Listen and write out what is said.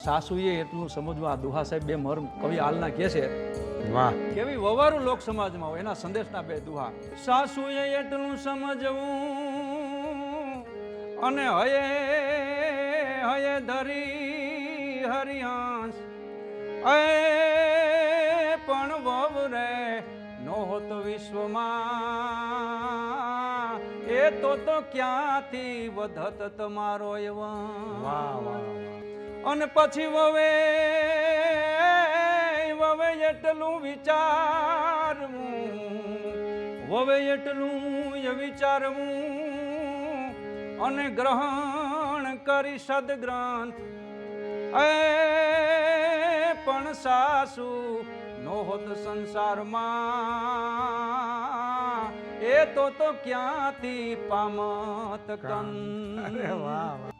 સાસુએ એટલું સમજવું. આ દુહા સાહેબ બે મર્મ કવિ હાલના કહે છે. વાહ કેવી વવારું લોક સમાજમાં હોય એના સંદેશના બે દુહા. સાસુએ એટલું સમજવું અને હયે ધરી હરિયાંશ એ પણ વવ રે નો હોત વિશ્વમાં એ તો ક્યાંથી વધત તમારો એવા. વાહ વાહ અને પછી વવે એટલું વિચારવું અને ગ્રહણ કરી સદગ્રંથ એ પણ સાસુ નો હોત સંસારમાં એ તો ક્યાંથી પામત કંદ. વાહ વાહ